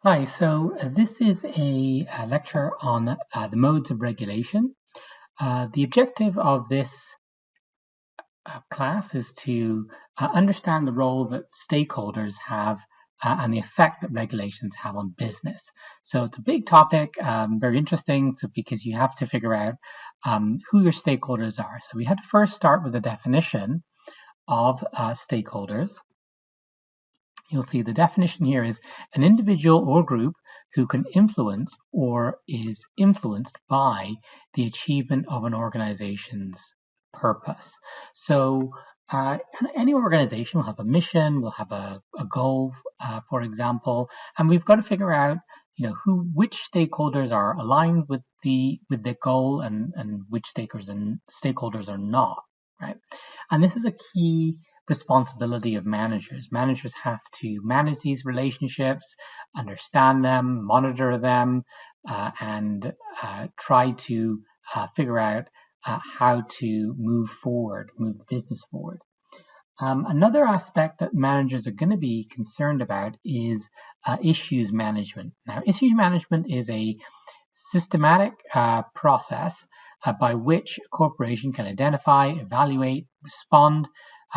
Hi, this is a lecture on the modes of regulation. The objective of this class is to understand the role that stakeholders have and the effect that regulations have on business. So it's a big topic, very interesting, because you have to figure out who your stakeholders are. So we had to first start with a definition of stakeholders. You'll see the definition here is an individual or group who can influence or is influenced by the achievement of an organization's purpose. So uh, any organization will have a mission, will have a goal, for example, and we've got to figure out, which stakeholders are aligned with the goal and which stakeholders are not, right? And this is a key responsibility of managers. Managers have to manage these relationships, understand them, monitor them, and try to figure out how to move the business forward. Another aspect that managers are going to be concerned about is issues management. Now, issues management is a systematic process by which a corporation can identify, evaluate, respond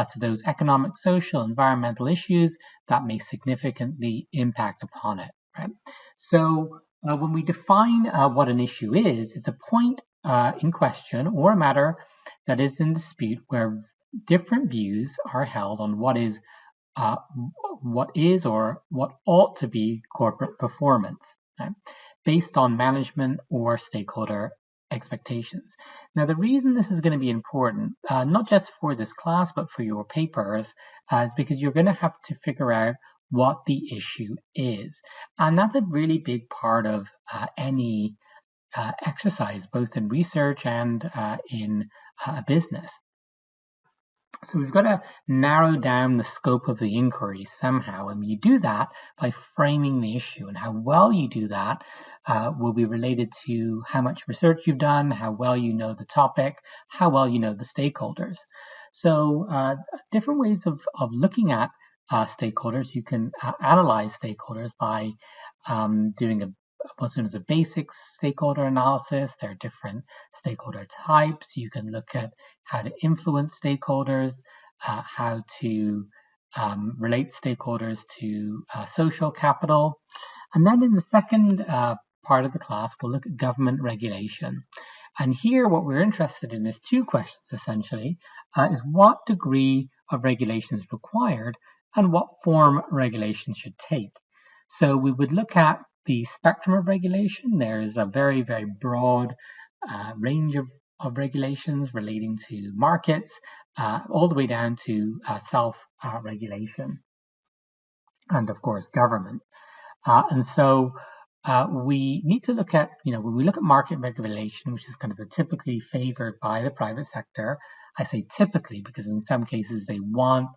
to those economic, social, environmental issues that may significantly impact upon it. Right. So when we define what an issue is, it's a point in question or a matter that is in dispute where different views are held on uh, or what ought to be corporate performance, right, based on management or stakeholder expectations. Now, the reason this is going to be important, not just for this class, but for your papers, is because you're going to have to figure out what the issue is. And that's a really big part of any exercise, both in research and in a business. So we've got to narrow down the scope of the inquiry somehow, and you do that by framing the issue. And how well you do that will be related to how much research you've done, how well you know the topic, how well you know the stakeholders. So different ways of looking at stakeholders. You can analyze stakeholders by doing what's known as a basic stakeholder analysis. There are different stakeholder types. You can look at how to influence stakeholders, how to relate stakeholders to social capital. And then in the second part of the class, we'll look at government regulation. And here, what we're interested in is two questions, essentially, is what degree of regulation is required and what form regulation should take. So we would look at the spectrum of regulation. There's a very, very broad range of regulations relating to markets, all the way down to self-regulation, and of course, government. And so we need to look at, when we look at market regulation, which is kind of the typically favored by the private sector. I say typically because in some cases they want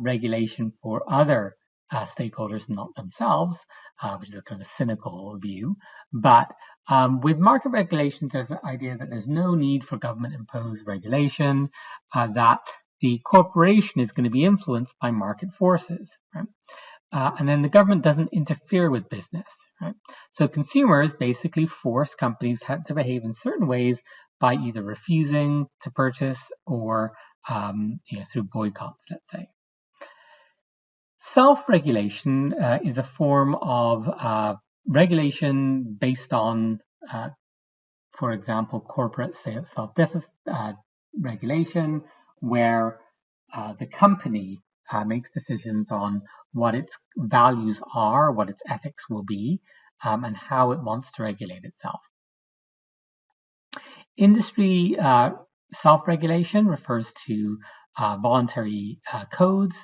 regulation for other stakeholders, not themselves, which is a kind of a cynical view. But with market regulations, there's the idea that there's no need for government-imposed regulation, that the corporation is going to be influenced by market forces, right? And then the government doesn't interfere with business, right? So consumers basically force companies to behave in certain ways by either refusing to purchase or through boycotts, let's say. Self-regulation is a form of regulation based on, for example, corporate self-regulation, where the company makes decisions on what its values are, what its ethics will be, and how it wants to regulate itself. Industry self-regulation refers to voluntary codes.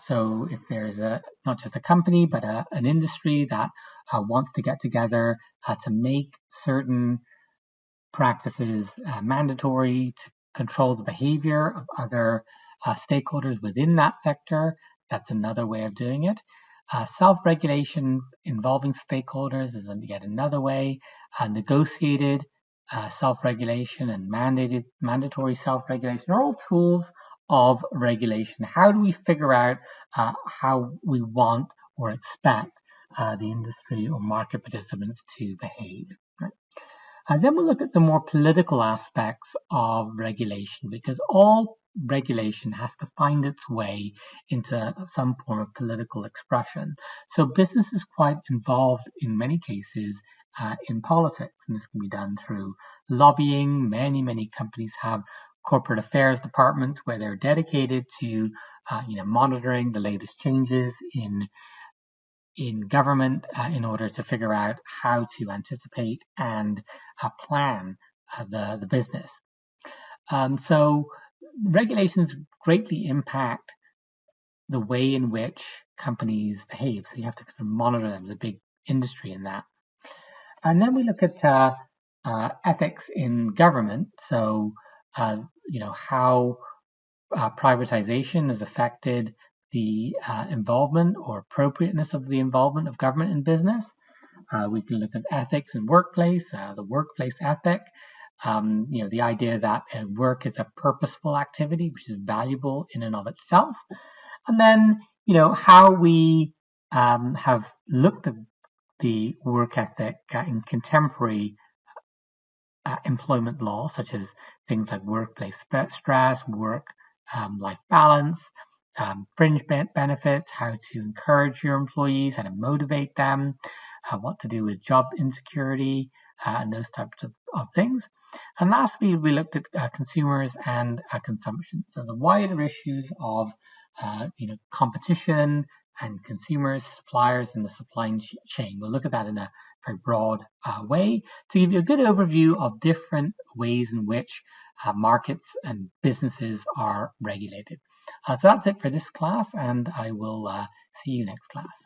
So if there's not just a company, but an industry that wants to get together to make certain practices mandatory to control the behavior of other stakeholders within that sector, that's another way of doing it. Self-regulation involving stakeholders is yet another way. Negotiated self-regulation and mandatory self-regulation are all tools of regulation. How do we figure out how we want or expect the industry or market participants to behave. Right? Then we'll look at the more political aspects of regulation, because all regulation has to find its way into some form of political expression. So business is quite involved in many cases in politics, and this can be done through lobbying. Many companies have corporate affairs departments where they're dedicated to monitoring the latest changes in government in order to figure out how to anticipate and plan the business. So regulations greatly impact the way in which companies behave. So you have to kind of monitor them. There's a big industry in that. And then we look at ethics in government. So how privatization has affected the involvement or appropriateness of the involvement of government in business. We can look at ethics in workplace, the workplace ethic, the idea that work is a purposeful activity, which is valuable in and of itself. And then, how we have looked at the work ethic in contemporary employment law, such as things like workplace stress, work-life balance, fringe benefits, how to encourage your employees, how to motivate them, what to do with job insecurity, and those types of things. And lastly, we looked at consumers and consumption. So the wider issues of competition and consumers, suppliers, and the supply chain. We'll look at that in a very broad way to give you a good overview of different ways in which markets and businesses are regulated. So that's it for this class, and I will see you next class.